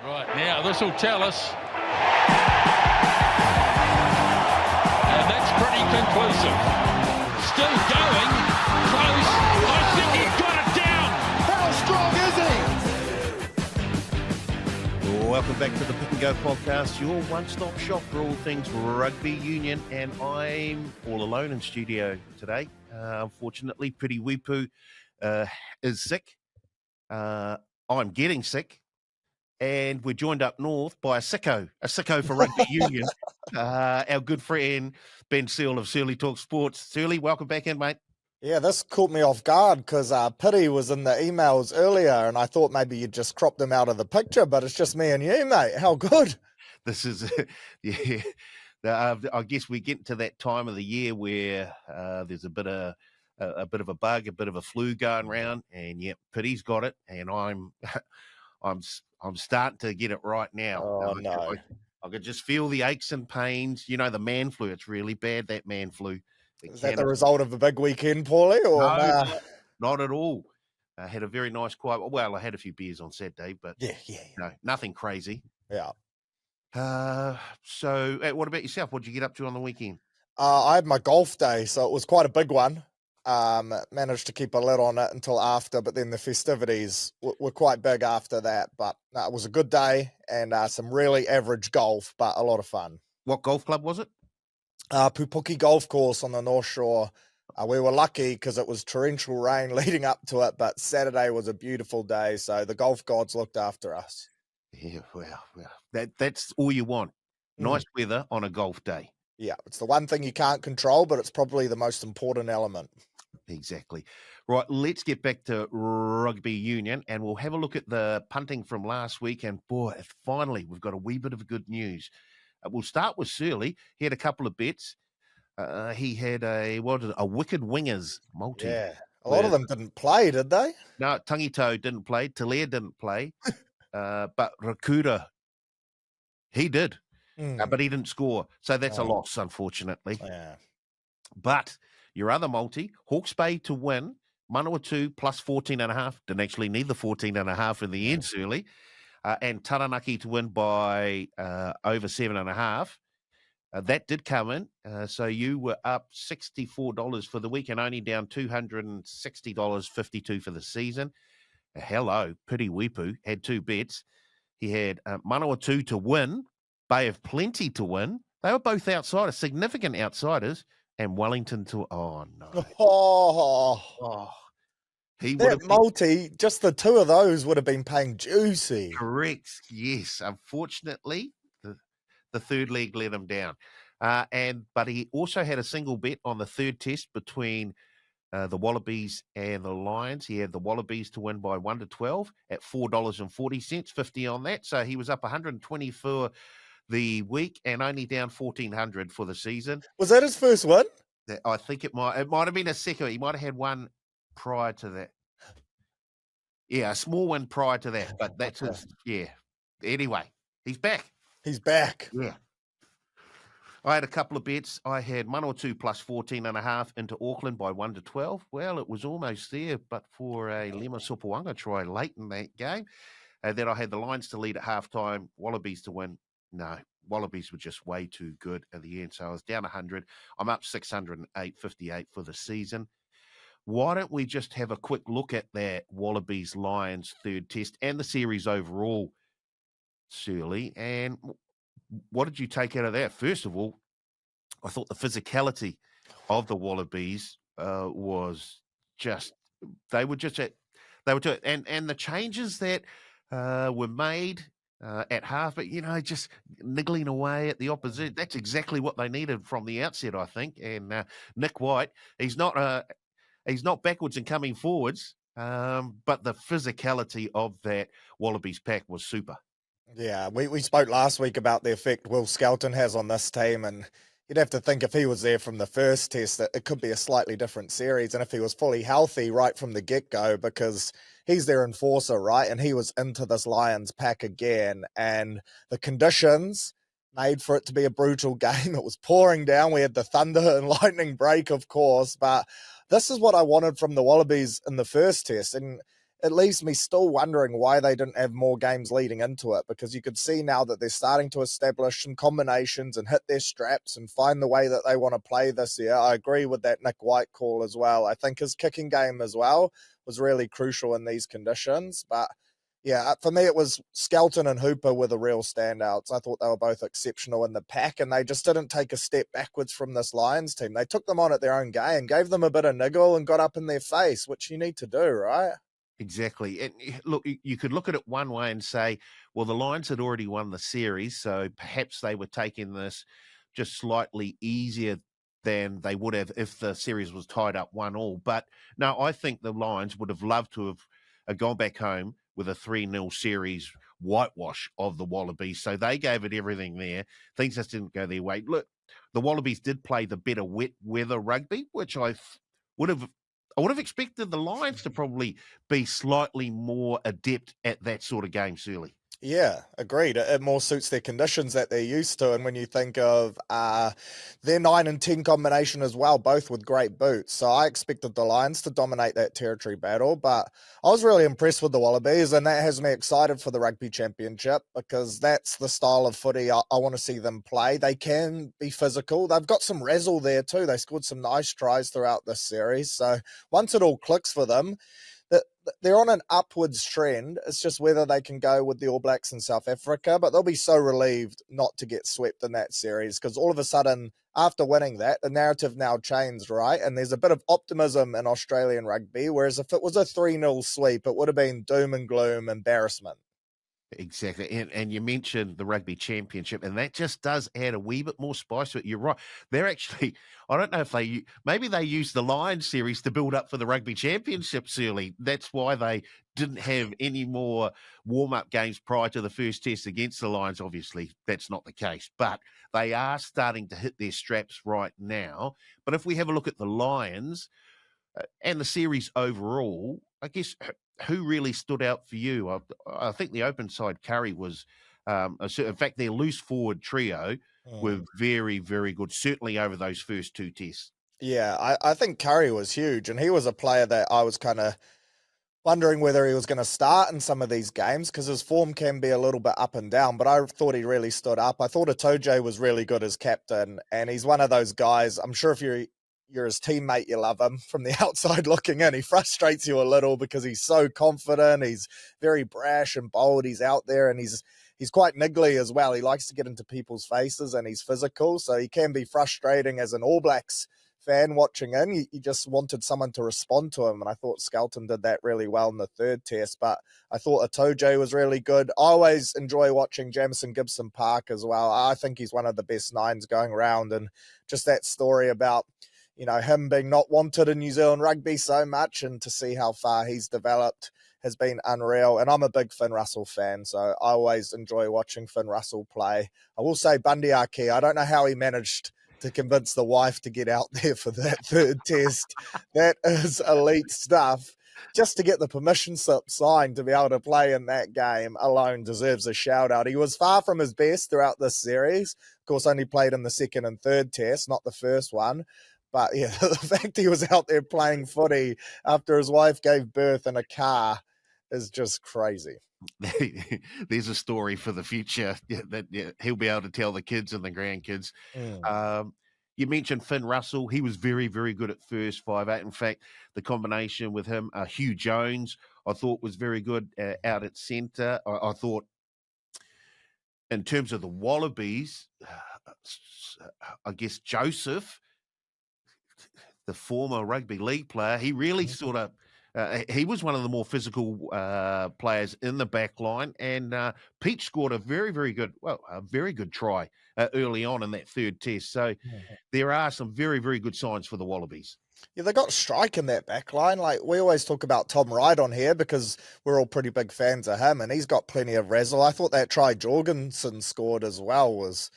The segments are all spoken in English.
Right, now this will tell us. And that's pretty conclusive. Still going. Close. I think he's got it down. How strong is he? Welcome back to the Pick and Go podcast, your one-stop shop for all things rugby union. And I'm all alone in studio today. Unfortunately, Piri Wipu is sick. I'm getting sick. And we're joined up north by a sicko for rugby union. Our good friend, Ben Searle of Searley Talk Sports. Searley, welcome back in, mate. Yeah, this caught me off guard because Piri was in the emails earlier and I thought maybe you'd just cropped him out of the picture, but it's just me and you, mate. How good. This is, yeah. I guess we get to that time of the year where there's a bit of a bug, a bit of a flu going around, and yep, Piri's got it, and I'm starting to get it right now. Oh, no. I could just feel the aches and pains. You know, the man flu. It's really bad, that man flu. Is that the result of a big weekend, Paulie? Or no, not at all. I had a very nice quiet. Well, I had a few beers on Saturday, but yeah. No, nothing crazy. Yeah. So what about yourself? What did you get up to on the weekend? I had my golf day, so it was quite a big one. Managed to keep a lid on it until after, but then the festivities were quite big after that. But it was a good day and some really average golf, but a lot of fun. What golf club was it? Pupuki Golf Course on the North Shore. We were lucky because it was torrential rain leading up to it, but Saturday was a beautiful day, so the golf gods looked after us. Yeah, well, that's all you want. Nice weather on a golf day. Yeah, it's the one thing you can't control, but it's probably the most important element. Exactly. Right, let's get back to rugby union, and we'll have a look at the punting from last week. And boy, finally, we've got a wee bit of good news. We'll start with Searley. He had a couple of bets. He had a wicked wingers multi. Yeah, a lot of them didn't play, did they? No, Tangito didn't play. Talair didn't play. But Rakuta, he did. But he didn't score. So that's a loss, unfortunately. Yeah. But your other multi, Hawke's Bay to win, Manawatu plus 14.5. Didn't actually need the 14.5 in the end, Searley. And Taranaki to win by over 7.5. That did come in. So you were up $64 for the week and only down $260.52 for the season. Hello, Piri Wipu had two bets. He had Manawatu to win, Bay of Plenty to win. They were both outsiders, significant outsiders, and Wellington to That multi, just the two of those would have been paying juicy. Correct. Yes. Unfortunately, the third leg let him down. But he also had a single bet on the third test between the Wallabies and the Lions. He had the Wallabies to win by 1-12 at $4.40, 50 on that. So he was up 120 for the week and only down 1,400 for the season. Was that his first win? I think it might have been a second. He might have had one prior to that. Yeah, a small one prior to that, but that's his, yeah. Anyway, he's back. He's back. Yeah. I had a couple of bets. I had Manawatu plus 14.5 into Auckland by 1-12. Well, it was almost there, but for a Lema Sopoanga try late in that game. Then I had the Lions to lead at halftime, Wallabies to win. No, Wallabies were just way too good at the end. So I was down 100. I'm up 608.58 for the season. Why don't we just have a quick look at that Wallabies Lions third test and the series overall, Searley? And what did you take out of that? First of all, I thought the physicality of the Wallabies was just, they were to it. And the changes that were made at half, but, just niggling away at the opposition. That's exactly what they needed from the outset, I think. And Nick White, he's not backwards and coming forwards, but the physicality of that Wallabies pack was super. Yeah, we spoke last week about the effect Will Skelton has on this team, and you'd have to think if he was there from the first test that it could be a slightly different series, and if he was fully healthy right from the get-go, because he's their enforcer, right? And he was into this Lions pack again, and the conditions made for it to be a brutal game. It was pouring down. We had the thunder and lightning break, of course, but this is what I wanted from the Wallabies in the first test. And it leaves me still wondering why they didn't have more games leading into it, because you could see now that they're starting to establish some combinations and hit their straps and find the way that they want to play this year. I agree with that Nick White call as well. I think his kicking game as well was really crucial in these conditions. But yeah, for me, it was Skelton and Hooper were the real standouts. I thought they were both exceptional in the pack, and they just didn't take a step backwards from this Lions team. They took them on at their own game, gave them a bit of niggle and got up in their face, which you need to do, right? Exactly. And look, you could look at it one way and say, well, the Lions had already won the series, so perhaps they were taking this just slightly easier than they would have if the series was tied up 1-1. But no, I think the Lions would have loved to have gone back home with a 3-0 series whitewash of the Wallabies. So they gave it everything there. Things just didn't go their way. Look, the Wallabies did play the better wet weather rugby, which would have I would have expected the Lions to probably be slightly more adept at that sort of game, Surly. Yeah, agreed. It more suits their conditions that they're used to. And when you think of their 9 and 10 combination as well, both with great boots. So I expected the Lions to dominate that territory battle, but I was really impressed with the Wallabies, and that has me excited for the Rugby Championship, because that's the style of footy I want to see them play. They can be physical. They've got some razzle there too. They scored some nice tries throughout this series. So once it all clicks for them, they're on an upwards trend. It's just whether they can go with the All Blacks in South Africa, but they'll be so relieved not to get swept in that series, because all of a sudden, after winning that, the narrative now changed, right? And there's a bit of optimism in Australian rugby, whereas if it was a 3-0 sweep, it would have been doom and gloom, embarrassment. Exactly. And you mentioned the Rugby Championship, and that just does add a wee bit more spice to it. You're right. They're actually, I don't know if maybe they used the Lions series to build up for the Rugby Championship, Surely. That's why they didn't have any more warm-up games prior to the first test against the Lions. Obviously, that's not the case. But they are starting to hit their straps right now. But if we have a look at the Lions and the series overall, I guess who really stood out for you? I think the open side Curry was, in fact, their loose forward trio were very, very good, certainly over those first 2 tests. Yeah, I think Curry was huge, and he was a player that I was kind of wondering whether he was going to start in some of these games, because his form can be a little bit up and down, but I thought he really stood up. I thought Otago was really good as captain, and he's one of those guys, I'm sure if you're his teammate, you love him. From the outside looking in, he frustrates you a little because he's so confident. He's very brash and bold. He's out there, and he's quite niggly as well. He likes to get into people's faces, and he's physical, so he can be frustrating as an All Blacks fan watching in. You just wanted someone to respond to him, and I thought Skelton did that really well in the 3rd test, but I thought Otago was really good. I always enjoy watching Jamison Gibson Park as well. I think he's one of the best 9s going around, and just that story about him being not wanted in New Zealand rugby so much, and to see how far he's developed has been unreal. And I'm a big Finn Russell fan, so I always enjoy watching Finn Russell play. I will say Bundy Aki, I don't know how he managed to convince the wife to get out there for that 3rd test. That is elite stuff. Just to get the permission slip signed to be able to play in that game alone deserves a shout out. He was far from his best throughout this series. Of course, only played in the 2nd and 3rd test, not the first one. But yeah, the fact he was out there playing footy after his wife gave birth in a car is just crazy. There's a story for the future that he'll be able to tell the kids and the grandkids. You mentioned Finn Russell. He was very, very good at first 5'8". In fact, the combination with him, Hugh Jones, I thought was very good out at centre. I thought in terms of the Wallabies, I guess Joseph, the former rugby league player, he really sort of, he was one of the more physical players in the back line. And Peach scored a very, very good try early on in that 3rd test. So there are some very, very good signs for the Wallabies. Yeah, they got strike in that back line. Like, we always talk about Tom Wright on here because we're all pretty big fans of him, and he's got plenty of razzle. I thought that try Jorgensen scored as well was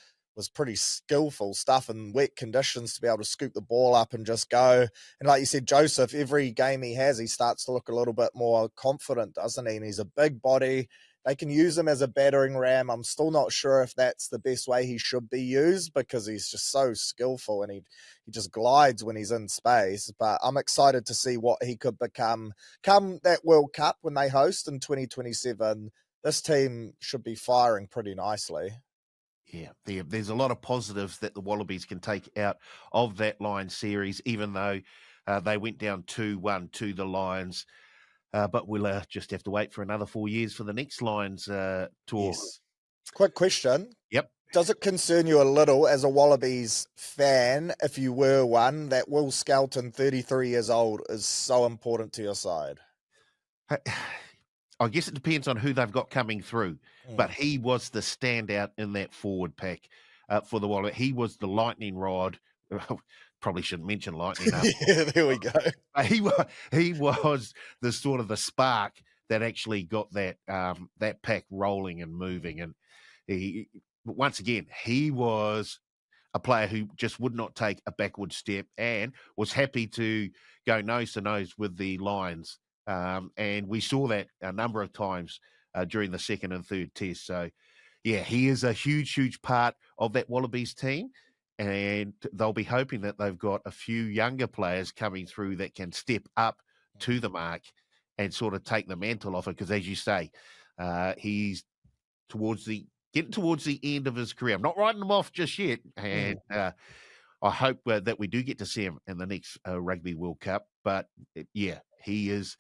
pretty skillful stuff in wet conditions to be able to scoop the ball up and just go. And like you said, Joseph, every game he has, he starts to look a little bit more confident, doesn't he? And he's a big body. they can use him as a battering ram. I'm still not sure if that's the best way he should be used because he's just so skillful and he just glides when he's in space. But I'm excited to see what he could become come that World Cup when they host in 2027. This team should be firing pretty nicely. Yeah, there's a lot of positives that the Wallabies can take out of that Lions series, even though they went down 2-1 to the Lions. But we'll just have to wait for another 4 years for the next Lions tour. Yes. Quick question. Yep. Does it concern you a little as a Wallabies fan, if you were one, that Will Skelton, 33 years old, is so important to your side? I guess it depends on who they've got coming through, but he was the standout in that forward pack for the Wallabies. He was the lightning rod. Probably shouldn't mention lightning. Yeah, there we go. He was the sort of the spark that actually got that that pack rolling and moving. And once again, he was a player who just would not take a backward step and was happy to go nose to nose with the Lions. And we saw that a number of times during the second and third test. So, yeah, he is a huge, huge part of that Wallabies team. And they'll be hoping that they've got a few younger players coming through that can step up to the mark and sort of take the mantle off it. Because as you say, he's getting towards the end of his career. I'm not writing him off just yet. And I hope that we do get to see him in the next Rugby World Cup. But yeah, he is.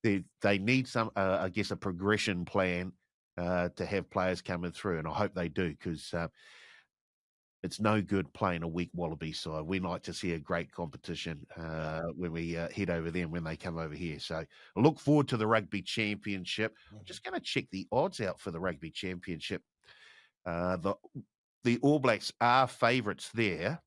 They need some, I guess, a progression plan to have players coming through, and I hope they do because it's no good playing a weak Wallaby side. We like to see a great competition when we head over there and when they come over here. So I look forward to the Rugby Championship. I'm just going to check the odds out for the Rugby Championship. The All Blacks are favourites there.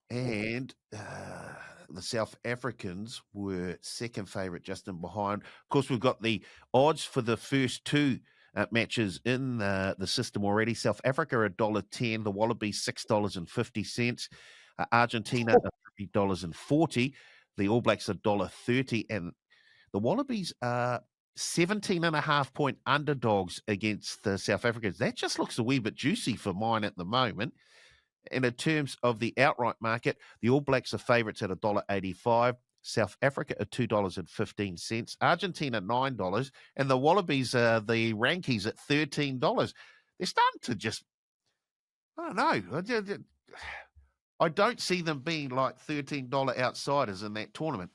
And the South Africans were second favourite, just in behind. Of course, we've got the odds for the first two matches in the system already. South Africa, $1.10. The Wallabies, $6.50. Argentina, $3.40. The All Blacks, $1.30. And the Wallabies are 17.5-point underdogs against the South Africans. That just looks a wee bit juicy for mine at the moment. And in terms of the outright market, the All Blacks are favourites at $1.85, South Africa at $2.15, Argentina $9, and the Wallabies are the rankies at $13. They're starting to just, I don't know. I don't see them being like $13 outsiders in that tournament.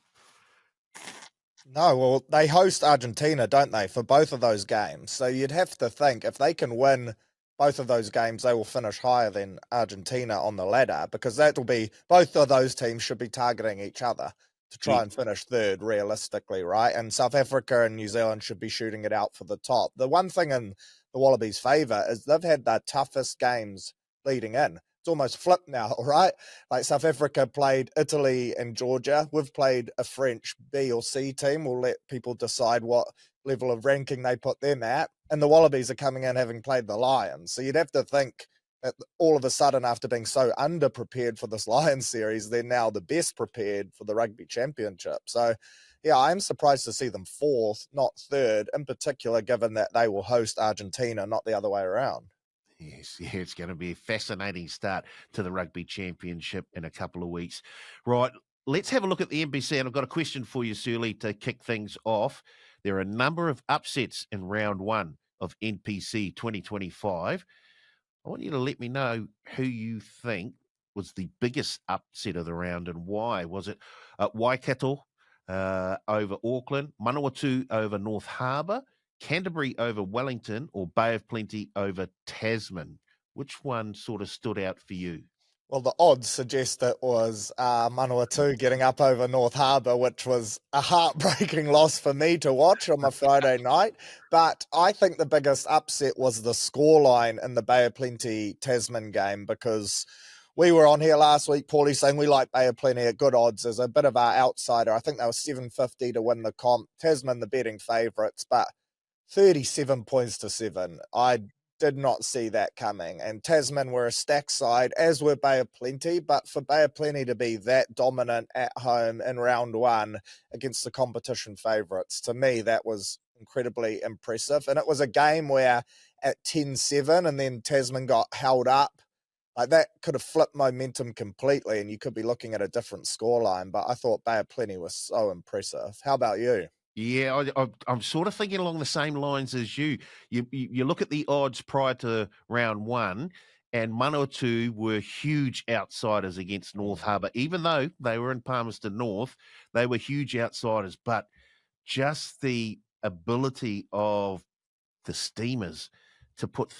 No, well, they host Argentina, don't they, for both of those games? So you'd have to think if they can win both of those games, they will finish higher than Argentina on the ladder because that will be, both of those teams should be targeting each other to try and finish third realistically, right? And South Africa and New Zealand should be shooting it out for the top. The one thing in the Wallabies' favour is they've had their toughest games leading in. It's almost flipped now, right? Like South Africa played Italy and Georgia. We've played a French B or C team. We'll let people decide what level of ranking they put them at. And the Wallabies are coming in having played the Lions. So you'd have to think that all of a sudden, after being so underprepared for this Lions series, they're now the best prepared for the Rugby Championship. So, yeah, I'm surprised to see them fourth, not third, in particular, given that they will host Argentina, not the other way around. Yes, yeah, it's going to be a fascinating start to the Rugby Championship in a couple of weeks. Right, let's have a look at the NPC, and I've got a question for you, Surly, to kick things off. There are a number of upsets in round one of NPC 2025. I want you to let me know who you think was the biggest upset of the round and why. Was it Waikato over Auckland, Manawatu over North Harbour, Canterbury over Wellington, or Bay of Plenty over Tasman? Which one sort of stood out for you? Well, the odds suggest it was Manawatu getting up over North Harbour, which was a heartbreaking loss for me to watch on my Friday night. But I think the biggest upset was the scoreline in the Bay of Plenty Tasman game because we were on here last week, Paulie, saying we like Bay of Plenty at good odds as a bit of our outsider. I think they were $7.50 to win the comp. Tasman, the betting favourites, but 37 points to 7. I did not see that coming. And Tasman were a stack side, as were Bay of Plenty, but for Bay of Plenty to be that dominant at home in round one against the competition favourites, to me, that was incredibly impressive. And it was a game where at 10-7 and then Tasman got held up. Like that could have flipped momentum completely and you could be looking at a different scoreline. But I thought Bay of Plenty was so impressive. How about you? Yeah, I'm sort of thinking along the same lines as you. You look at the odds prior to round one, and Manawatu were huge outsiders against North Harbour. Even though they were in Palmerston North, they were huge outsiders. But just the ability of the Steamers to put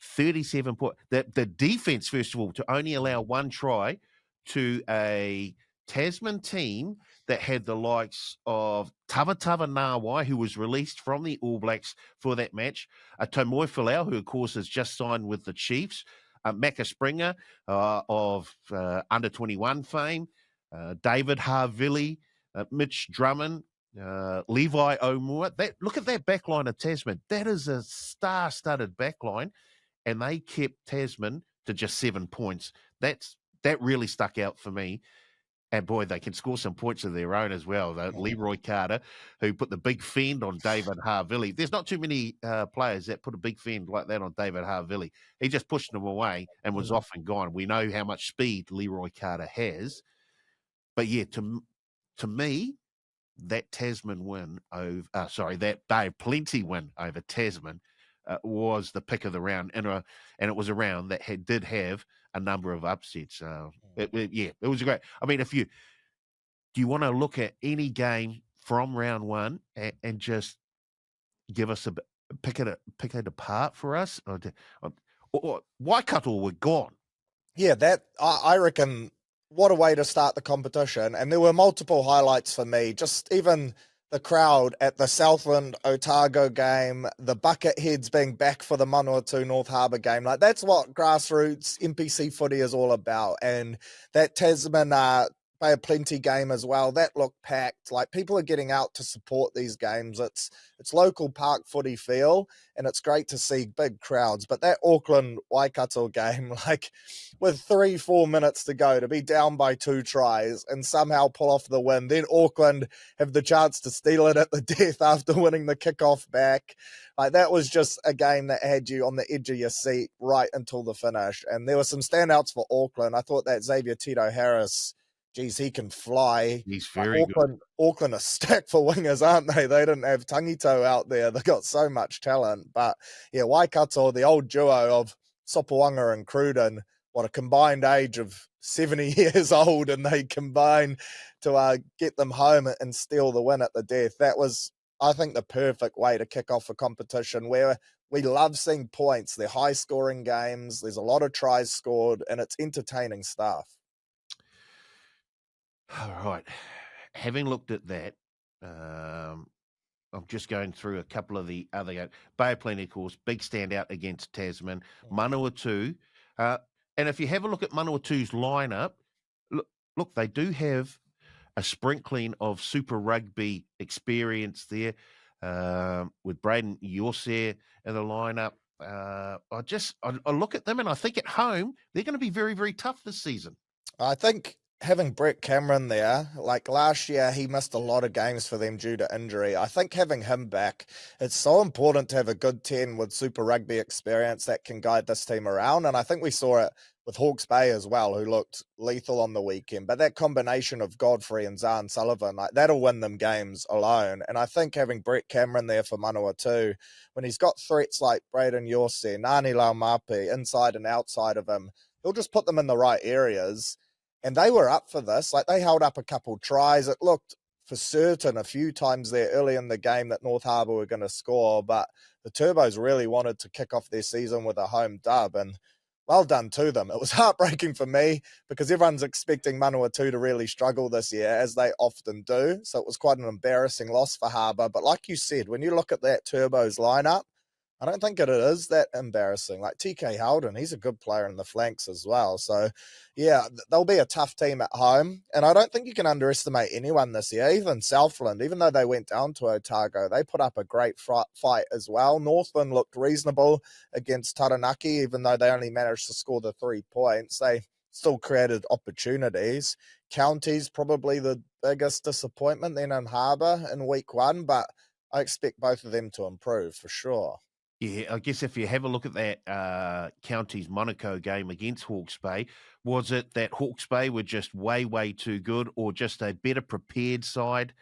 37 points, the defence, first of all, to only allow one try to a Tasman team that had the likes of Tavatava Nawai, who was released from the All Blacks for that match, Tomoi Falau, who, of course, has just signed with the Chiefs, Macca Springer of under-21 fame, David Harvili, Mitch Drummond, Levi O'Moore. Look at that backline of Tasman. That is a star-studded backline, and they kept Tasman to just 7 points. That really stuck out for me. And boy, they can score some points of their own as well. Leroy Carter, who put the big fend on David Harvili. There's not too many players that put a big fend like that on David Harvili. He just pushed them away and was off and gone. We know how much speed Leroy Carter has. But yeah, to me, that Tasman win over, that Bay of Plenty win over Tasman was the pick of the round, and it was a round that did have a number of upsets. It was great. I mean, do you want to look at any game from round one and just give us pick it apart for us? Or Waikato were gone. Yeah, I reckon. What a way to start the competition. And there were multiple highlights for me. Just even the crowd at the Southland Otago game, the bucket heads being back for the Manawatu North Harbour game. Like that's what grassroots NPC footy is all about. And that Tasman Bay of Plenty game as well, that looked packed. Like people are getting out to support these games. It's local park footy feel, and it's great to see big crowds. But that Auckland Waikato game, like with 3-4 minutes to go, to be down by 2 tries and somehow pull off the win, then Auckland have the chance to steal it at the death after winning the kickoff back. Like that was just a game that had you on the edge of your seat right until the finish. And there were some standouts for Auckland. I thought that Xavier Tito Harris, geez, he can fly. He's very good. Auckland are stacked for wingers, aren't they? They didn't have Tangito out there. They got so much talent. But yeah, Waikato, the old duo of Sopoaga and Cruden, what a combined age of 70 years old, and they combine to get them home and steal the win at the death. That was, I think, the perfect way to kick off a competition where we love seeing points. They're high-scoring games. There's a lot of tries scored, and it's entertaining stuff. All right. Having looked at that, I'm just going through a couple of the other games. Bay of Plenty, of course, big standout against Tasman. Manawatu. And if you have a look at Manawatu's lineup, look, they do have a sprinkling of Super Rugby experience there with Braden Yorser in the lineup. I look at them and I think at home, they're going to be very, very tough this season. I think having Brett Cameron there, like last year, he missed a lot of games for them due to injury. I think having him back, it's so important to have a good 10 with Super Rugby experience that can guide this team around. And I think we saw it with Hawke's Bay as well, who looked lethal on the weekend. But that combination of Godfrey and Zahn Sullivan, like that'll win them games alone. And I think having Brett Cameron there for Manawatu, when he's got threats like Braden Yorse, Nani Laumapi, inside and outside of him, he'll just put them in the right areas. And they were up for this. Like they held up a couple tries. It looked for certain a few times there early in the game that North Harbour were going to score, but the Turbos really wanted to kick off their season with a home dub, and well done to them. It was heartbreaking for me because everyone's expecting Manawatu to really struggle this year, as they often do. So it was quite an embarrassing loss for Harbour. But like you said, when you look at that Turbos lineup, I don't think it is that embarrassing. Like TK Howden, he's a good player in the flanks as well. So, yeah, they'll be a tough team at home. And I don't think you can underestimate anyone this year. Even Southland, even though they went down to Otago, they put up a great fight as well. Northland looked reasonable against Taranaki, even though they only managed to score the 3 points. They still created opportunities. County's probably the biggest disappointment then in Harbour in week 1, but I expect both of them to improve for sure. Yeah, I guess if you have a look at that Counties Monaco game against Hawke's Bay, was it that Hawke's Bay were just way, way too good, or just a better prepared side,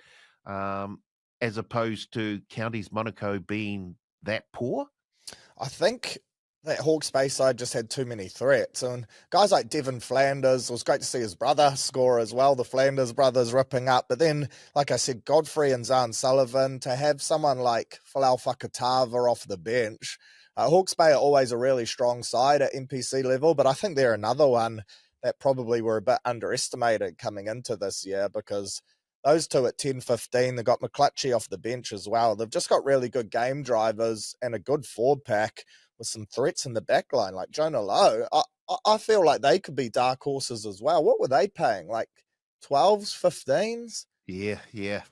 um, as opposed to Counties Monaco being that poor? I think that Hawke's Bay side just had too many threats. And guys like Devin Flanders, it was great to see his brother score as well. The Flanders brothers ripping up. But then, like I said, Godfrey and Zahn Sullivan, to have someone like Folau Fakatava off the bench. Hawke's Bay are always a really strong side at NPC level, but I think they're another one that probably were a bit underestimated coming into this year, because those two at 10-15, they got McClutchy off the bench as well. They've just got really good game drivers and a good forward pack with some threats in the back line. Like Jonah Lowe, I feel like they could be dark horses as well. What were they paying? Like 12s, 15s? Yeah,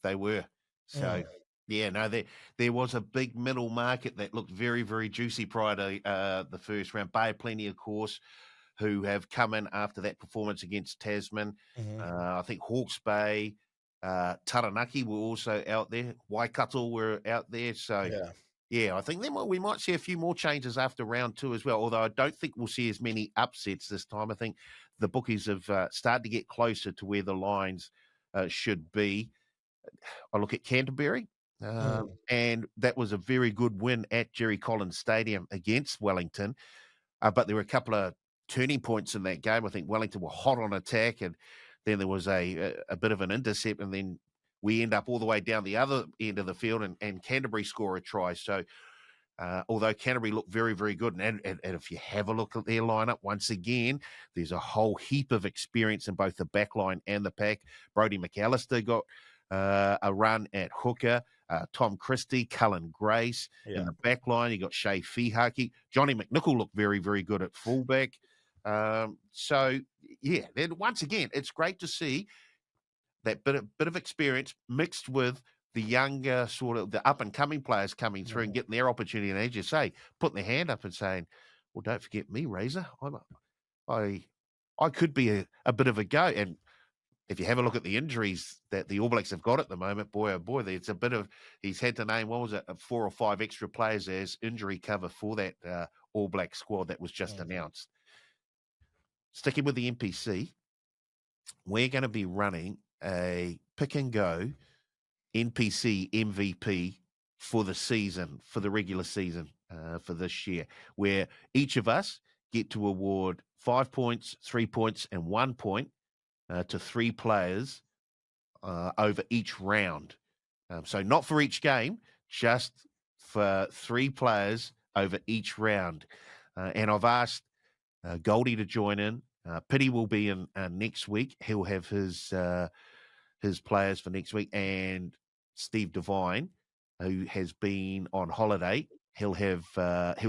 they were. So, no, there was a big middle market that looked very, very juicy prior to the first round. Bay of Plenty, of course, who have come in after that performance against Tasman. I think Hawke's Bay, Taranaki were also out there. Waikato were out there. So, yeah, I think we might see a few more changes after round 2 as well, although I don't think we'll see as many upsets this time. I think the bookies have started to get closer to where the lines should be. I look at Canterbury, and that was a very good win at Jerry Collins Stadium against Wellington. But there were a couple of turning points in that game. I think Wellington were hot on attack, and then there was a bit of an intercept, and then we end up all the way down the other end of the field, and Canterbury score a try. So, although Canterbury looked very, very good, and if you have a look at their lineup, once again, there's a whole heap of experience in both the back line and the pack. Brodie McAllister got a run at hooker. Tom Christie, Cullen Grace in the back line. You got Shea Fihaki. Johnny McNichol looked very, very good at fullback. So, yeah, then once again, it's great to see that bit of experience mixed with the younger sort of the up-and-coming players coming through and getting their opportunity. And as you say, putting their hand up and saying, well, don't forget me, Razor. I could be a bit of a go. And if you have a look at the injuries that the All Blacks have got at the moment, boy, oh boy, there's a bit of, he's had to name, 4 or 5 extra players as injury cover for that All Black squad that was just announced. Sticking with the NPC, we're going to be running a pick and go NPC MVP for the season, for the regular season for this year, where each of us get to award 5 points, 3 points, and 1 point to 3 players over each round. So not for each game, just for 3 players over each round. And I've asked Goldie to join in. Pity will be in next week. He'll have his players for next week. And Steve Devine, who has been on holiday, he'll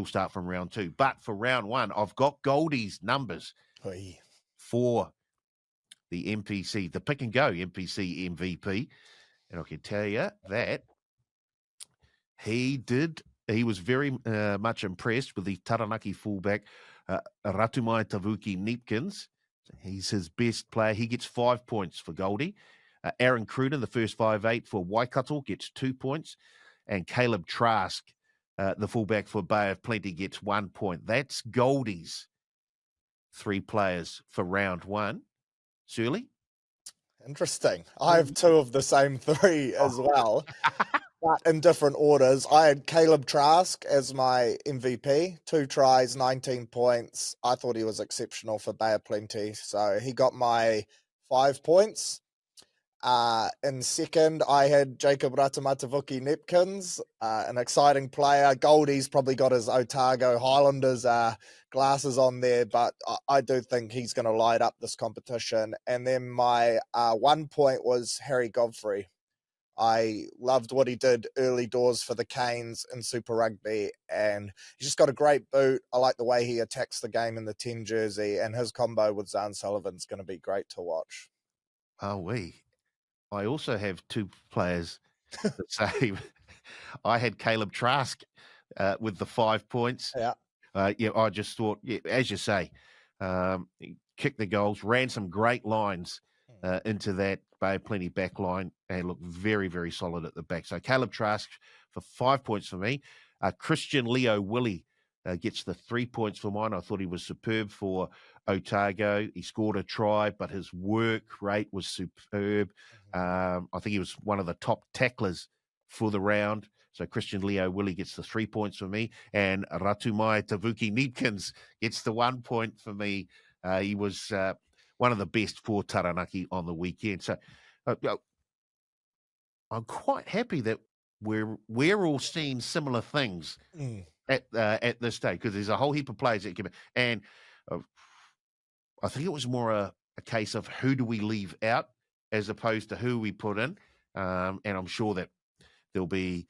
start from round 2. But for round 1, I've got Goldie's numbers for the NPC, the pick and go NPC MVP. And I can tell you that he was very much impressed with the Taranaki fullback, Ratumai Tavuki Neepkins. He's his best player. He gets 5 points for Goldie. Aaron Cruden, the first 5'8" for Waikato, gets 2 points. And Caleb Trask, the fullback for Bay of Plenty, gets 1 point. That's Goldie's 3 players for round 1. Surly? Interesting. I have 2 of the same 3 as well, but in different orders. I had Caleb Trask as my MVP, 2 tries, 19 points. I thought he was exceptional for Bay of Plenty, so he got my 5 points. In second, I had Jacob Ratamatavuki Nepkins, an exciting player. Goldie's probably got his Otago Highlanders glasses on there, but I do think he's going to light up this competition. And then my 1 point was Harry Godfrey. I loved what he did early doors for the Canes in Super Rugby, and he's just got a great boot. I like the way he attacks the game in the 10 jersey, and his combo with Zahn Sullivan's going to be great to watch. I also have 2 players that say I had Caleb Trask with the 5 points. I just thought, as you say, he kicked the goals, ran some great lines into that plenty back line and look very, very solid at the back. So Caleb Trask for 5 points for me. Christian Leo Willie gets the 3 points for mine. I thought he was superb for Otago. He scored a try, but his work rate was superb. I think he was one of the top tacklers for the round. So Christian Leo Willie gets the 3 points for me. And Ratumai Tavuki Neepkins gets the 1 point for me. He was one of the best for Taranaki on the weekend. So I'm quite happy that we're all seeing similar things at this stage, because there's a whole heap of players that give it. And I think it was more a case of who do we leave out as opposed to who we put in. And I'm sure that there'll be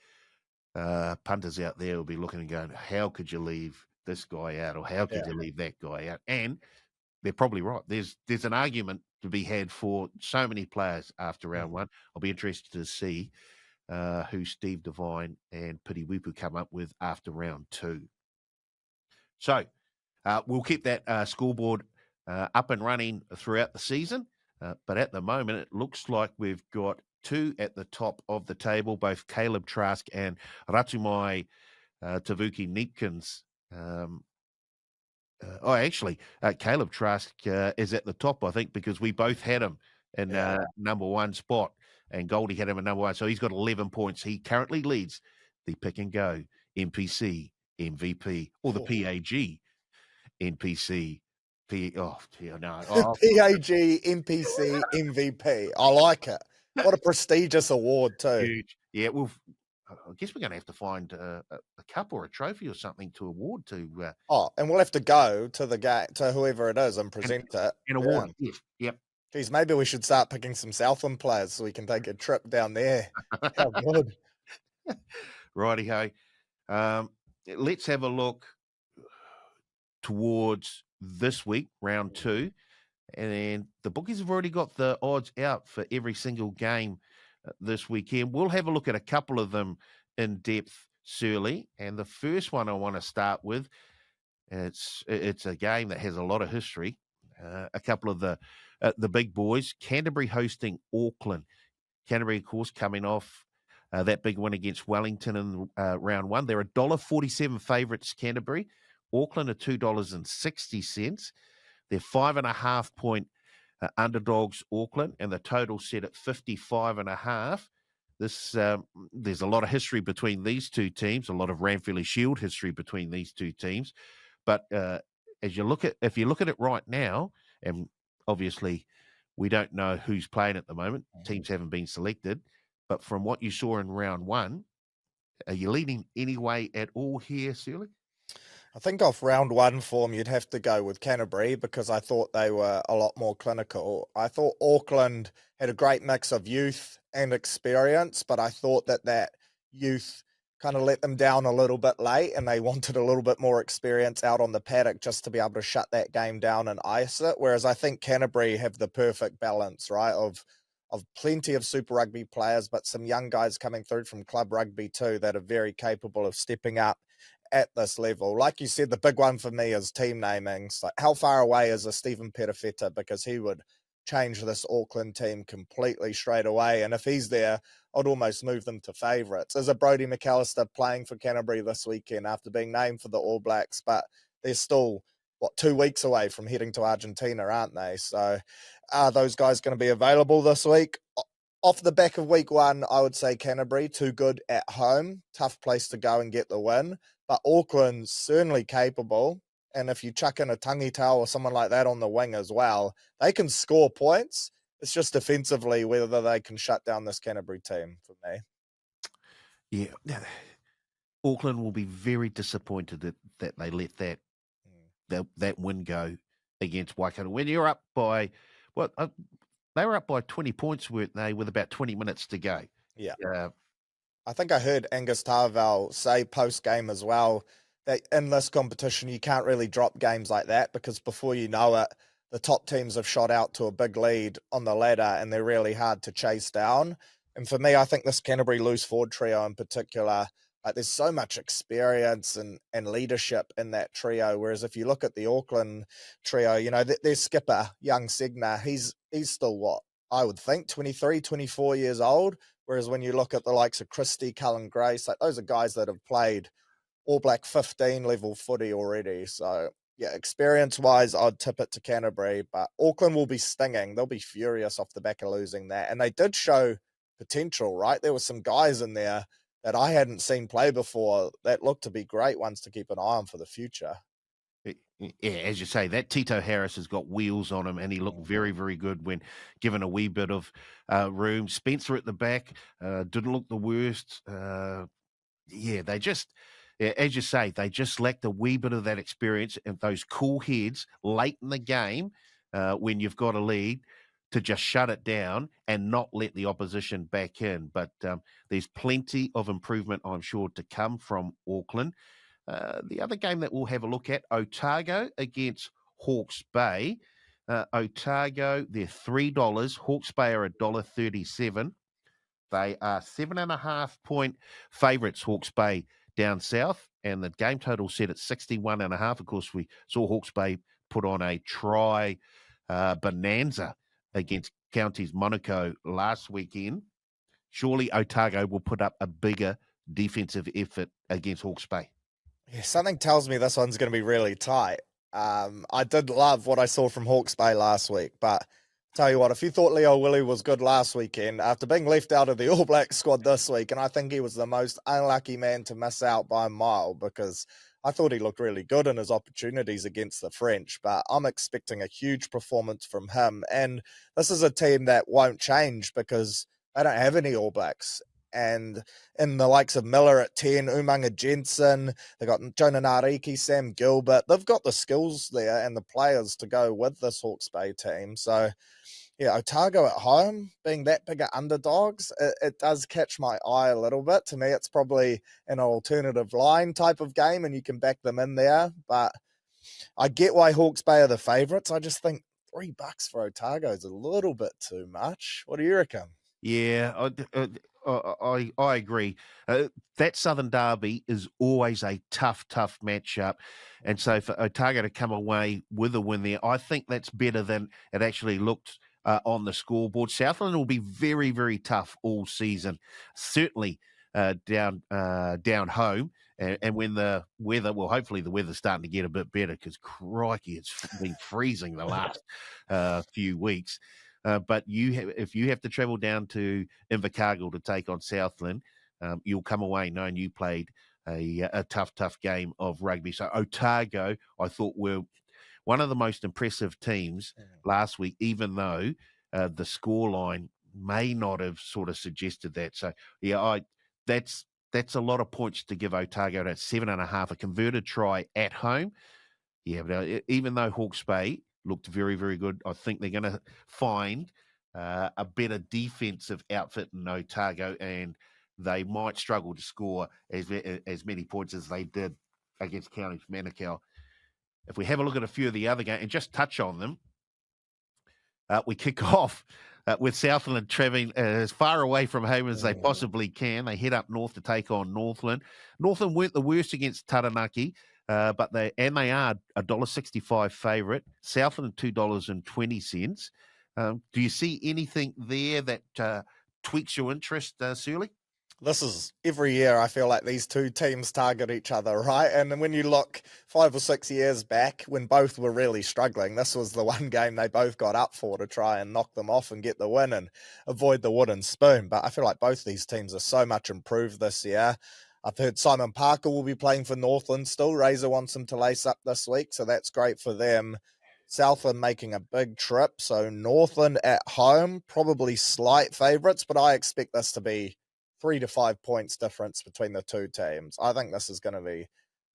punters out there who'll be looking and going, how could you leave this guy out, or how could you leave that guy out? And they're probably right. There's an argument to be had for so many players after round one. I'll be interested to see who Steve Devine and Piti Wipu come up with after round two. So we'll keep that scoreboard up and running throughout the season. But at the moment, it looks like we've got two at the top of the table, both Caleb Trask and Ratumai Tavuki Neepkins. Caleb Trask is at the top, I think, because we both had him in number one spot, and Goldie had him at number one. So he's got 11 points. He currently leads the Pick and Go NPC MVP, or the PAG NPC. PAG NPC MVP. I like it. What a prestigious award too. Huge. Yeah, well, I guess we're going to have to find a cup or a trophy or something to award to. And we'll have to go to the game, to whoever it is, and present it. An award. Yeah. Yep. Geez, maybe we should start picking some Southland players so we can take a trip down there. How good. Righty-ho. Let's have a look towards this week, round two. And the bookies have already got the odds out for every single game this weekend. We'll have a look at a couple of them in depth, Surly. And the first one I want to start with, it's a game that has a lot of history. A couple of the big boys. Canterbury hosting Auckland. Canterbury, of course, coming off that big win against Wellington in round one. They're $1.47 favourites, Canterbury. Auckland are $2.60. They're 5.5 point underdogs, Auckland, and the total set at 55.5. There's a lot of history between these two teams, a lot of Ranfurly Shield history between these two teams. But if you look at it right now, and obviously we don't know who's playing at the moment, teams haven't been selected, but from what you saw in round one, are you leaning any way at all here, Surly? I think off round one form, you'd have to go with Canterbury because I thought they were a lot more clinical. I thought Auckland had a great mix of youth and experience, but I thought that youth kind of let them down a little bit late, and they wanted a little bit more experience out on the paddock just to be able to shut that game down and ice it. Whereas I think Canterbury have the perfect balance, right, of plenty of Super Rugby players, but some young guys coming through from club rugby too that are very capable of stepping up at this level. Like you said, the big one for me is team namings. Like, how far away is a Stephen Perifeta? Because he would change this Auckland team completely straight away. And if he's there, I'd almost move them to favourites. Is a Brodie McAllister playing for Canterbury this weekend after being named for the All Blacks? But they're still, 2 weeks away from heading to Argentina, aren't they? So are those guys going to be available this week? Off the back of week one, I would say Canterbury, too good at home. Tough place to go and get the win. But Auckland's certainly capable. And if you chuck in a Tangitau or someone like that on the wing as well, they can score points. It's just defensively whether they can shut down this Canterbury team for me. Yeah. Auckland will be very disappointed that they let that win go against Waikato. When you're up by, they were up by 20 points, weren't they, with about 20 minutes to go? Yeah. I think I heard Angus Tarval say post-game as well that in this competition, you can't really drop games like that because before you know it, the top teams have shot out to a big lead on the ladder and they're really hard to chase down. And for me, I think this Canterbury loose forward trio in particular, there's so much experience and leadership in that trio. Whereas if you look at the Auckland trio, their skipper, young Segner, he's still I would think, 23, 24 years old. Whereas when you look at the likes of Christie, Cullen Grace, like those are guys that have played All Black 15 level footy already. So, yeah, experience-wise, I'd tip it to Canterbury. But Auckland will be stinging. They'll be furious off the back of losing that. And they did show potential, right? There were some guys in there that I hadn't seen play before that looked to be great ones to keep an eye on for the future. Yeah, as you say, that Tito Harris has got wheels on him, and he looked very, very good when given a wee bit of room. Spencer at the back didn't look the worst. They just, as you say, they just lacked a wee bit of that experience and those cool heads late in the game when you've got a lead to just shut it down and not let the opposition back in. But there's plenty of improvement, I'm sure, to come from Auckland. The other game that we'll have a look at, Otago against Hawke's Bay. Otago, they're $3. Hawke's Bay are $1.37. They are 7.5-point favourites, Hawke's Bay down south, and the game total set at 61.5. Of course, we saw Hawke's Bay put on a try bonanza against Counties Monaco last weekend. Surely Otago will put up a bigger defensive effort against Hawke's Bay. Yeah, something tells me this one's going to be really tight. I did love what I saw from Hawke's Bay last week, but tell you what, if you thought Leo Willie was good last weekend, after being left out of the All Black squad this week, and I think he was the most unlucky man to miss out by a mile because I thought he looked really good in his opportunities against the French, but I'm expecting a huge performance from him. And this is a team that won't change because they don't have any All Blacks. And in the likes of Miller at 10, Umanga Jensen, they've got Jonah Nariki, Sam Gilbert. They've got the skills there and the players to go with this Hawke's Bay team. So, yeah, Otago at home, being that bigger underdogs, it does catch my eye a little bit. To me, it's probably an alternative line type of game, and you can back them in there. But I get why Hawke's Bay are the favourites. I just think $3 for Otago is a little bit too much. What do you reckon? Yeah, I agree. That Southern Derby is always a tough matchup. And so for Otago to come away with a win there, I think that's better than it actually looked on the scoreboard. Southland will be very, very tough all season, certainly down home. And when the weather, well, hopefully the weather's starting to get a bit better because crikey, it's been freezing the last few weeks. But if you have to travel down to Invercargill to take on Southland, you'll come away knowing you played a tough game of rugby. So Otago, I thought, were one of the most impressive teams last week, even though the scoreline may not have sort of suggested that. So, yeah, that's a lot of points to give Otago at 7.5, a converted try at home. Yeah, but even though Hawke's Bay looked very, very good, I think they're going to find a better defensive outfit in Otago, and they might struggle to score as many points as they did against Counties Manukau. If we have a look at a few of the other games and just touch on them, we kick off with Southland travelling as far away from home as they possibly can. They head up north to take on Northland. Northland weren't the worst against Taranaki, but they are $1.65 favourite. Southland $2.20. Do you see anything there that tweaks your interest, Surly? This is every year I feel like these two teams target each other, right? And when you look 5 or 6 years back when both were really struggling, this was the one game they both got up for to try and knock them off and get the win and avoid the wooden spoon. But I feel like both these teams are so much improved this year. I've heard Simon Parker will be playing for Northland still. Razor wants him to lace up this week, so that's great for them. Southland making a big trip, so Northland at home, probably slight favourites, but I expect this to be 3 to 5 points difference between the two teams. I think this is going to be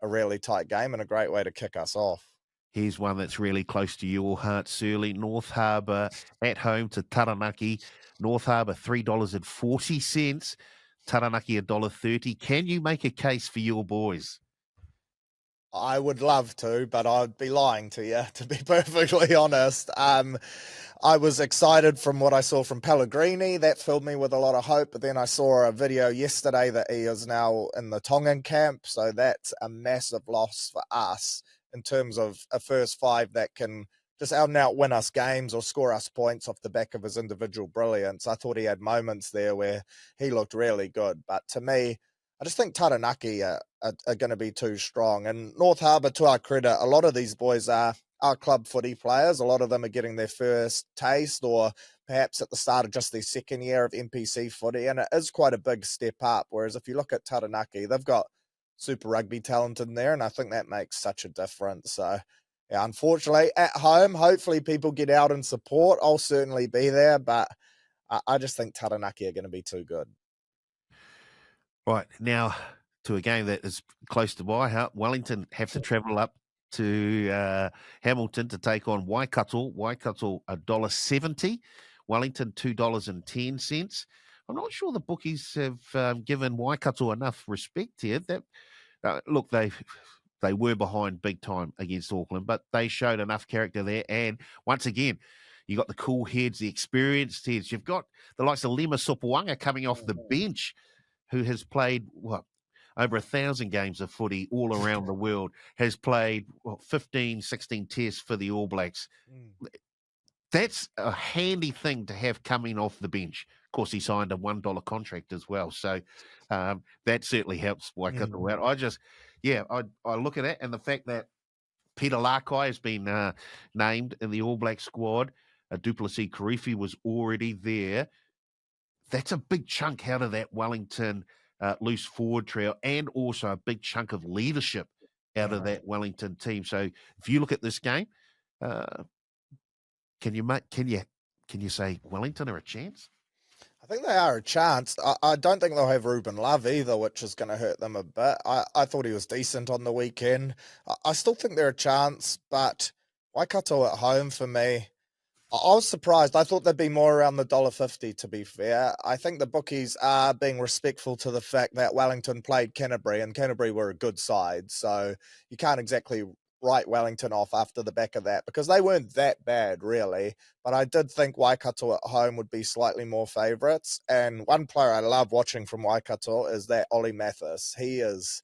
a really tight game and a great way to kick us off. Here's one that's really close to your heart, Surly. North Harbour at home to Taranaki. North Harbour, $3.40. Taranaki, $1.30. Can you make a case for your boys? I would love to, but I'd be lying to you, to be perfectly honest. I was excited from what I saw from Pellegrini. That filled me with a lot of hope. But then I saw a video yesterday that he is now in the Tongan camp. So that's a massive loss for us in terms of a first five that can just out and out win us games or score us points off the back of his individual brilliance. I thought he had moments there where he looked really good. But to me, I just think Taranaki are going to be too strong. And North Harbour, to our credit, a lot of these boys are club footy players. A lot of them are getting their first taste or perhaps at the start of just their second year of NPC footy. And it is quite a big step up. Whereas if you look at Taranaki, they've got Super Rugby talent in there. And I think that makes such a difference. So, yeah, unfortunately, at home, hopefully people get out and support. I'll certainly be there. But I just think Taranaki are going to be too good. Right, now to a game that is close to my heart. Wellington have to travel up to Hamilton to take on Waikato. Waikato $1.70, Wellington $2.10. I'm not sure the bookies have given Waikato enough respect here. That look, they were behind big time against Auckland, but they showed enough character there. And once again, you got the cool heads, the experienced heads. You've got the likes of Lema Sopoaga coming off the bench, who has played, over 1,000 games of footy all around the world, has played 15, 16 tests for the All Blacks. That's a handy thing to have coming off the bench. Of course, he signed a $1 contract as well. So that certainly helps Waikato out. I look at it, and the fact that Peter Lakai has been named in the All Black squad, Duplessis Karifi was already there. That's a big chunk out of that Wellington loose forward trio, and also a big chunk of leadership out of that Wellington team. So if you look at this game, can you say Wellington are a chance? I think they are a chance. I don't think they'll have Ruben Love either, which is going to hurt them a bit. I thought he was decent on the weekend. I still think they're a chance, but Waikato at home for me, I was surprised. I thought they'd be more around the $1.50, to be fair. I think the bookies are being respectful to the fact that Wellington played Canterbury, and Canterbury were a good side. So you can't exactly write Wellington off after the back of that, because they weren't that bad, really. But I did think Waikato at home would be slightly more favourites. And one player I love watching from Waikato is that Ollie Mathis. He is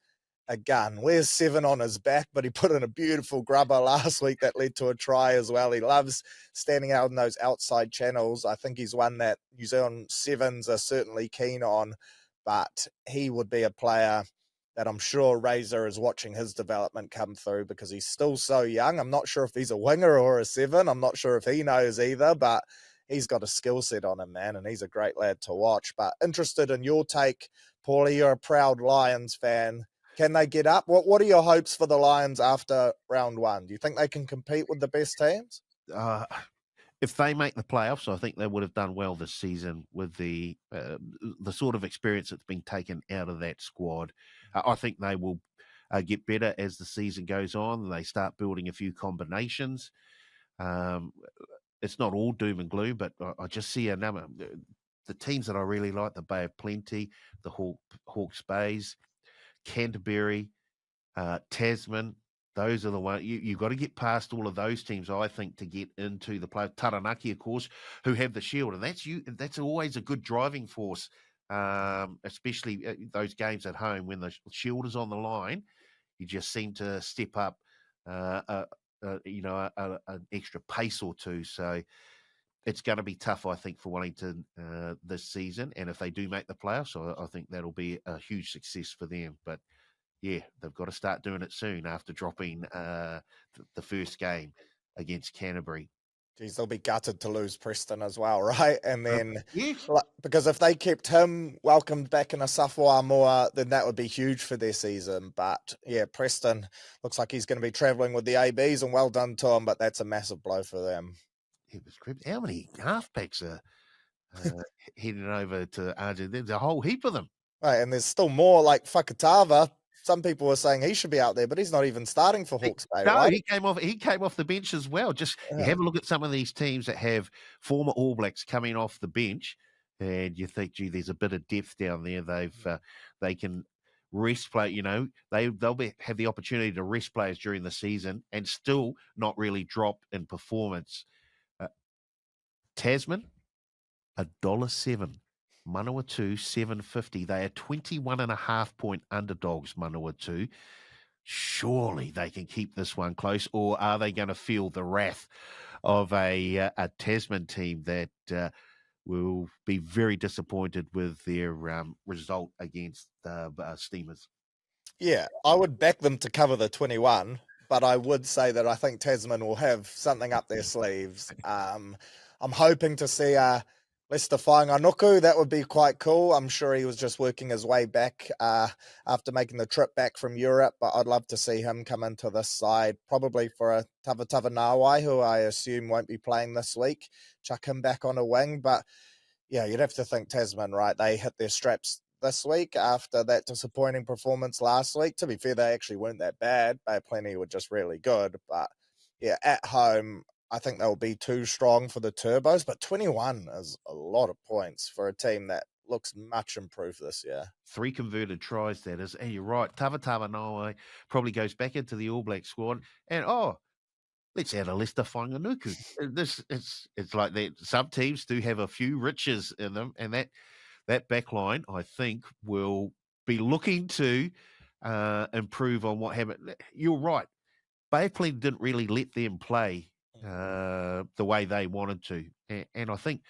a gun. Wears 7 on his back, but he put in a beautiful grubber last week that led to a try as well. He loves standing out in those outside channels. I think he's one that New Zealand Sevens are certainly keen on, but he would be a player that I'm sure Razor is watching his development come through, because he's still so young. I'm not sure if he's a winger or a 7. I'm not sure if he knows either, but he's got a skill set on him, man, and he's a great lad to watch. But interested in your take, Paulie. You're a proud Lions fan. Can they get up? What are your hopes for the Lions after round 1? Do you think they can compete with the best teams? If they make the playoffs, I think they would have done well this season with the sort of experience that's been taken out of that squad. I think they will get better as the season goes on. They start building a few combinations. It's not all doom and gloom, but I just see a number. The teams that I really like, the Bay of Plenty, the Hawke's Bays, Canterbury, Tasman, those are the ones. You've got to get past all of those teams, I think, to get into the play. Taranaki, of course, who have the shield, and that's always a good driving force, especially those games at home when the shield is on the line. You just seem to step up, an extra pace or two. So it's going to be tough, I think, for Wellington this season. And if they do make the playoffs, I think that'll be a huge success for them. But yeah, they've got to start doing it soon after dropping the first game against Canterbury. Geez, they'll be gutted to lose Preston as well, right? And then, yes. Because if they kept him welcomed back in a Samoa more, then that would be huge for their season. But yeah, Preston looks like he's going to be travelling with the ABs, and well done to him, but that's a massive blow for them. It was crazy. How many halfbacks are heading over to Argentina? There's a whole heap of them. Right, and there's still more, like Fakatava. Some people were saying he should be out there, but he's not even starting for Hawke's Bay, no, right? he came off the bench as well. Just you have a look at some of these teams that have former All Blacks coming off the bench, and you think, gee, there's a bit of depth down there. They can rest play. They'll have the opportunity to rest players during the season and still not really drop in performance. Tasman, $1.07. Manawatu, $7.50. They are 21.5 point underdogs, Manawatu. surely they can keep this one close, or are they going to feel the wrath of a Tasman team that will be very disappointed with their result against the Steamers? Yeah, I would back them to cover the 21, but I would say that I think Tasman will have something up their sleeves. I'm hoping to see Lester Whainganuku. That would be quite cool. I'm sure he was just working his way back after making the trip back from Europe, but I'd love to see him come into this side, probably for a Tawatawa Nawai, who I assume won't be playing this week. Chuck him back on a wing, but yeah, you'd have to think Tasman, right? They hit their straps this week after that disappointing performance last week. To be fair, they actually weren't that bad. Bay Plenty were just really good. But yeah, at home, I think they'll be too strong for the Turbos. But 21 is a lot of points for a team that looks much improved this year. 3 converted tries, that is. And you're right. Tawatawa Nawai probably goes back into the All Black squad. And, let's add a Lester Whainganuku. It's like that. Some teams do have a few riches in them, and that back line, I think, will be looking to improve on what happened. You're right. Bay Plenty didn't really let them play the way they wanted to. And I think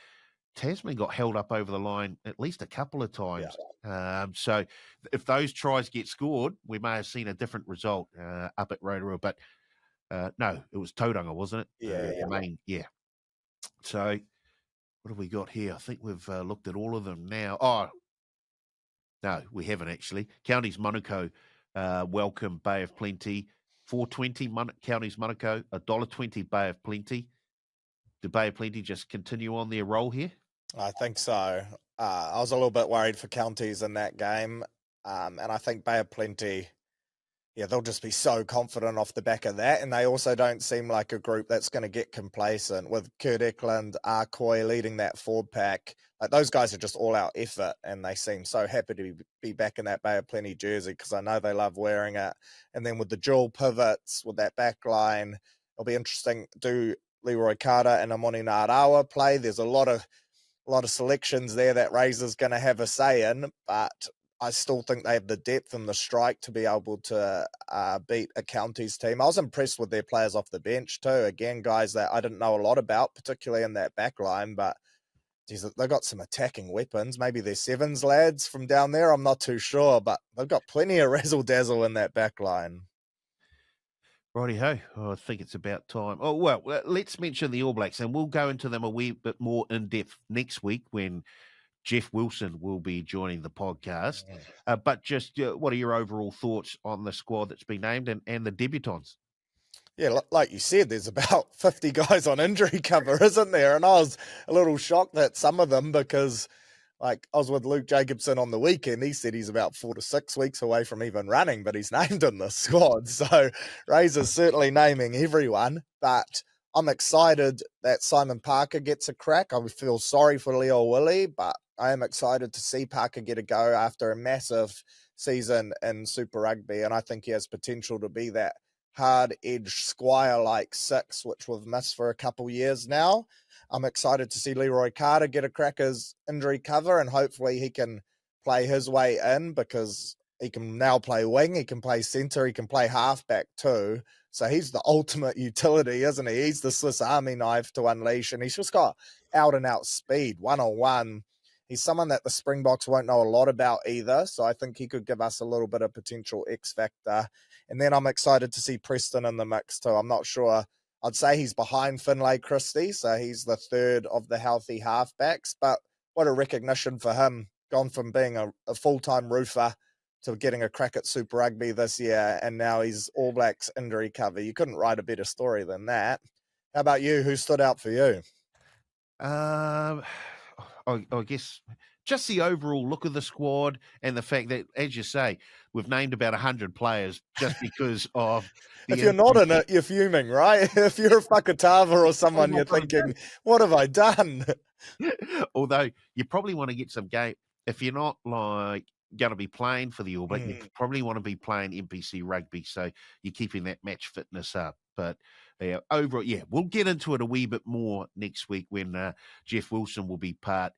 Tasman got held up over the line at least a couple of times. Yeah. So if those tries get scored, we may have seen a different result up at Rotorua. But no, it was Tauranga, wasn't it? Yeah. So what have we got here? I think we've looked at all of them now. Oh, no, we haven't actually. Counties Manukau welcome Bay of Plenty. $4.20 Counties Manukau, $1.20 Bay of Plenty. Do Bay of Plenty just continue on their roll here? I think so. I was a little bit worried for Counties in that game. And I think Bay of Plenty, yeah, they'll just be so confident off the back of that. And they also don't seem like a group that's going to get complacent with Kurt Eklund, Arkoi leading that forward pack. Like, those guys are just all out effort, and they seem so happy to be back in that Bay of Plenty jersey because I know they love wearing it. And then with the dual pivots, with that back line, it'll be interesting. Do Leroy Carter and Amoni Narawa play? There's a lot of selections there that Razor's going to have a say in, but I still think they have the depth and the strike to be able to beat a Counties team. I was impressed with their players off the bench too. Again, guys that I didn't know a lot about, particularly in that back line, but geez, they've got some attacking weapons. Maybe they're Sevens lads from down there. I'm not too sure, but they've got plenty of razzle-dazzle in that back line. Righty-ho. I think it's about time. Oh, well, let's mention the All Blacks, and we'll go into them a wee bit more in-depth next week when Jeff Wilson will be joining the podcast. But just what are your overall thoughts on the squad that's been named and the debutants? Yeah, like you said, there's about 50 guys on injury cover, isn't there? And I was a little shocked at some of them because, like, I was with Luke Jacobson on the weekend. He said he's about 4 to 6 weeks away from even running, but he's named in the squad. So Razor's certainly naming everyone. But I'm excited that Simon Parker gets a crack. I feel sorry for Leo Willie, but I am excited to see Parker get a go after a massive season in Super Rugby. And I think he has potential to be that hard-edged Squire-like 6, which we've missed for a couple years now. I'm excited to see Leroy Carter get a crack as injury cover, and hopefully he can play his way in because he can now play wing, he can play centre, he can play halfback too. So he's the ultimate utility, isn't he? He's the Swiss Army knife to unleash, and he's just got out-and-out speed, one-on-one. He's someone that the Springboks won't know a lot about either, so I think he could give us a little bit of potential X factor. And then I'm excited to see Preston in the mix too. I'm not sure. I'd say he's behind Finlay Christie, so he's the third of the healthy halfbacks. But what a recognition for him, gone from being a full-time roofer to getting a crack at Super Rugby this year, and now he's All Blacks injury cover. You couldn't write a better story than that. How about you? Who stood out for you? I guess just the overall look of the squad and the fact that, as you say, we've named about 100 players just because of... If you're not in it, you're fuming, right? If you're a Whakatava or someone, you're thinking, what have I done? Although you probably want to get some game. If you're not like going to be playing for the All Black, you probably want to be playing NPC Rugby, so you're keeping that match fitness up. But overall, we'll get into it a wee bit more next week when Jeff Wilson will be part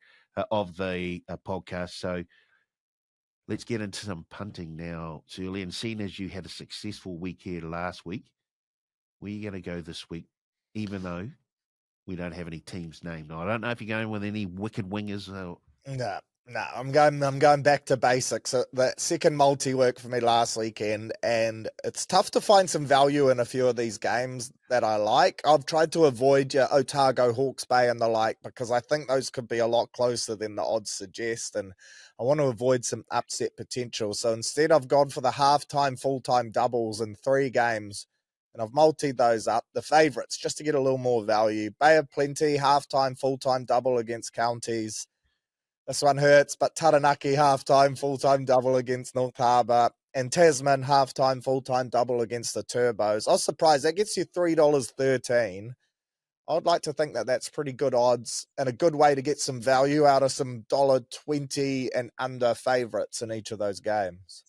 of the podcast. So let's get into some punting now, Shirley. And seeing as you had a successful week here last week, where are you going to go this week, even though we don't have any teams named? I don't know if you're going with any wicked wingers. No, I'm going back to basics. So the second multi worked for me last weekend, and it's tough to find some value in a few of these games that I like. I've tried to avoid your Otago, Hawke's Bay, and the like because I think those could be a lot closer than the odds suggest, and I want to avoid some upset potential. So instead, I've gone for the half-time, full-time doubles in 3 games, and I've multied those up. The favourites, just to get a little more value. Bay of Plenty, half-time, full-time double against Counties. This one hurts, but Taranaki half-time, full-time double against North Harbour, and Tasman half-time, full-time double against the Turbos. I was surprised. That gets you $3.13. I would like to think that that's pretty good odds and a good way to get some value out of some $1.20 and under favourites in each of those games.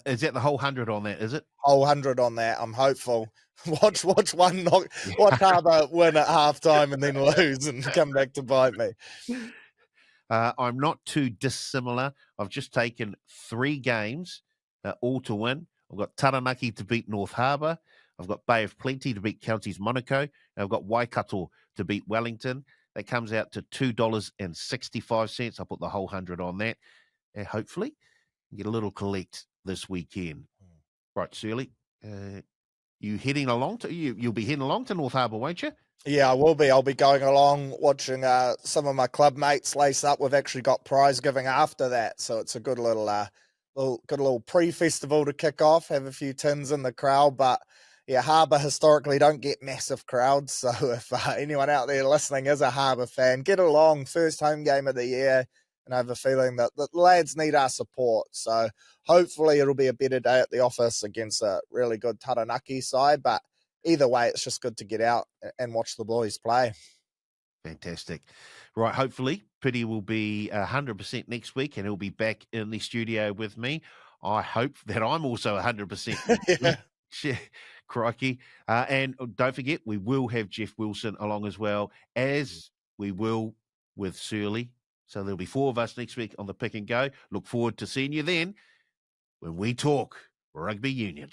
Is that the whole 100 on that, is it? Whole 100 on that. I'm hopeful. Watch one Harbour win at half-time and then lose and come back to bite me. I'm not too dissimilar. I've just taken 3 games, all to win. I've got Taranaki to beat North Harbour. I've got Bay of Plenty to beat Counties Monaco. And I've got Waikato to beat Wellington. That comes out to $2.65. I'll put the whole 100 on that. And hopefully get a little collect this weekend. Right, Shirley, you'll be heading along to North Harbour, won't you? Yeah, I will be. I'll be going along watching some of my club mates lace up. We've actually got prize giving after that, so it's a good little pre-festival to kick off. Have a few tins in the crowd, but yeah, Harbour historically don't get massive crowds. So if anyone out there listening is a Harbour fan, get along. First home game of the year, and I have a feeling that the lads need our support. So hopefully it'll be a better day at the office against a really good Taranaki side, but either way, it's just good to get out and watch the boys play. Fantastic. Right, hopefully Pity will be 100% next week and he'll be back in the studio with me. I hope that I'm also 100%. Yeah. Crikey. And don't forget, we will have Jeff Wilson along as well, as we will with Shirley. So there'll be 4 of us next week on the Pick and Go. Look forward to seeing you then when we talk rugby union.